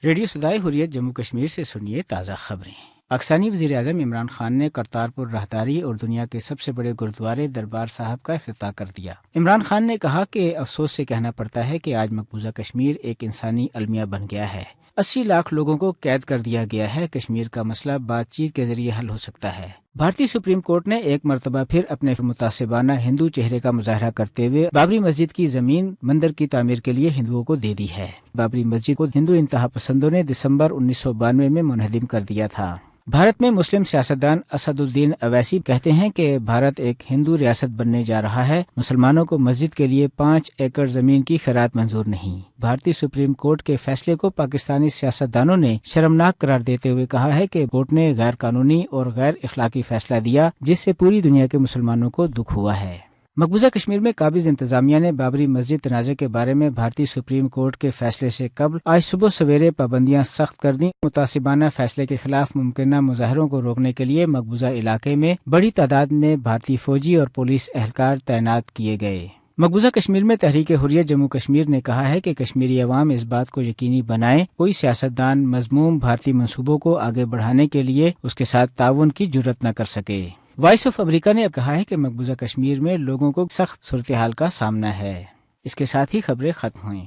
Radio صدائے حریت جموں کشمیر سے سنیے تازہ خبریں۔ پاکستانی وزیر اعظم عمران خان نے کرتارپور راہداری اور دنیا کے سب سے بڑے گرودوارے دربار صاحب کا افتتاح کر دیا۔ عمران خان نے کہا کہ افسوس سے کہنا پڑتا ہے کہ آج مقبوضہ کشمیر ایک انسانی المیہ بن گیا ہے۔ 80 لاکھ لوگوں کو قید کر دیا گیا ہے۔ کشمیر کا مسئلہ بات چیت کے ذریعے حل ہو سکتا ہے۔ بھارتی سپریم کورٹ نے ایک مرتبہ پھر اپنے متعصبانہ ہندو چہرے کا مظاہرہ کرتے ہوئے بابری مسجد کی زمین مندر کی تعمیر کے لیے ہندوؤں کو دے دی ہے۔ بابری مسجد کو ہندو انتہا پسندوں نے دسمبر 1992 میں منہدم کر دیا تھا۔ بھارت میں مسلم سیاستدان اسد الدین اویسی کہتے ہیں کہ بھارت ایک ہندو ریاست بننے جا رہا ہے۔ مسلمانوں کو مسجد کے لیے 5 ایکڑ زمین کی خیرات منظور نہیں۔ بھارتی سپریم کورٹ کے فیصلے کو پاکستانی سیاستدانوں نے شرمناک قرار دیتے ہوئے کہا ہے کہ کورٹ نے غیر قانونی اور غیر اخلاقی فیصلہ دیا، جس سے پوری دنیا کے مسلمانوں کو دکھ ہوا ہے۔ مقبوضہ کشمیر میں قابض انتظامیہ نے بابری مسجد تنازع کے بارے میں بھارتی سپریم کورٹ کے فیصلے سے قبل آج صبح سویرے پابندیاں سخت کر دیں۔ متعصبانہ فیصلے کے خلاف ممکنہ مظاہروں کو روکنے کے لیے مقبوضہ علاقے میں بڑی تعداد میں بھارتی فوجی اور پولیس اہلکار تعینات کیے گئے۔ مقبوضہ کشمیر میں تحریک حریت جموں کشمیر نے کہا ہے کہ کشمیری عوام اس بات کو یقینی بنائیں کوئی سیاستدان مذموم بھارتی منصوبوں کو آگے بڑھانے کے لیے اس کے ساتھ تعاون کی جرات نہ کر سکے۔ وائس آف امریکہ نے اب کہا ہے کہ مقبوضہ کشمیر میں لوگوں کو سخت صورتحال کا سامنا ہے۔ اس کے ساتھ ہی خبریں ختم ہوئیں۔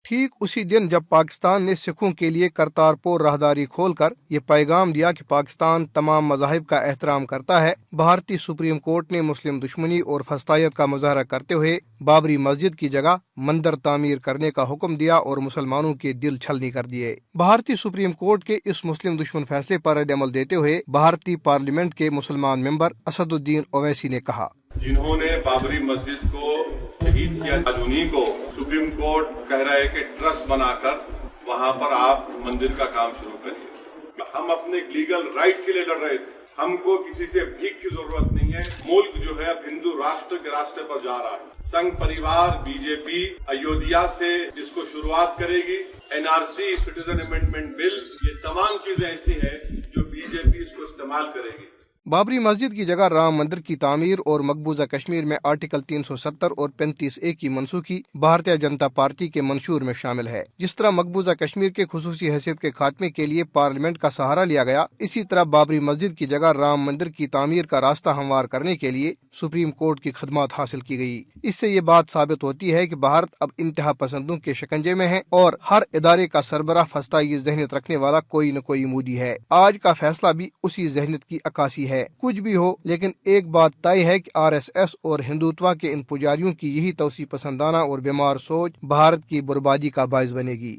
ٹھیک اسی دن جب پاکستان نے سکھوں کے لیے کرتارپور راہداری کھول کر یہ پیغام دیا کہ پاکستان تمام مذاہب کا احترام کرتا ہے، بھارتی سپریم کورٹ نے مسلم دشمنی اور فسطائیت کا مظاہرہ کرتے ہوئے بابری مسجد کی جگہ مندر تعمیر کرنے کا حکم دیا اور مسلمانوں کے دل چھلنی کر دیے۔ بھارتی سپریم کورٹ کے اس مسلم دشمن فیصلے پر رد عمل دیتے ہوئے بھارتی پارلیمنٹ کے مسلمان ممبر اسد الدین اویسی نے کہا، جنہوں نے بابری مسجد کو شہید کیا، آج انہیں کو سپریم کورٹ کہہ رہا ہے کہ ٹرسٹ بنا کر وہاں پر آپ مندر کا کام شروع کریے۔ ہم اپنے لیگل رائٹ کے لیے لڑ رہے تھے، ہم کو کسی سے بھیک کی ضرورت نہیں ہے۔ ملک جو ہے اب ہندو راشٹر کے راستے پر جا رہا ہے۔ سنگھ پریوار بی جے پی ایودھیا سے اس کو شروعات کرے گی۔ NRC سٹیزن امینڈمنٹ بل، یہ تمام چیزیں ایسی ہیں جو بی جے پی اس کو استعمال کرے گی۔ بابری مسجد کی جگہ رام مندر کی تعمیر اور مقبوضہ کشمیر میں آرٹیکل 370 اور 35A کی منسوخی بھارتیہ جنتا پارٹی کے منشور میں شامل ہے۔ جس طرح مقبوضہ کشمیر کے خصوصی حیثیت کے خاتمے کے لیے پارلیمنٹ کا سہارا لیا گیا، اسی طرح بابری مسجد کی جگہ رام مندر کی تعمیر کا راستہ ہموار کرنے کے لیے سپریم کورٹ کی خدمات حاصل کی گئی۔ اس سے یہ بات ثابت ہوتی ہے کہ بھارت اب انتہا پسندوں کے شکنجے میں ہے اور ہر ادارے کا سربراہ فسطائی ذہنیت رکھنے والا کوئی نہ کوئی مودی ہے۔ آج کا فیصلہ بھی اسی ذہنیت کی عکاسی ہے۔ کچھ بھی ہو، لیکن ایک بات طے ہے کہ RSS اور ہندوتوا کے ان پجاریوں کی یہی توسیع پسندانہ اور بیمار سوچ بھارت کی بربادی کا باعث بنے گی۔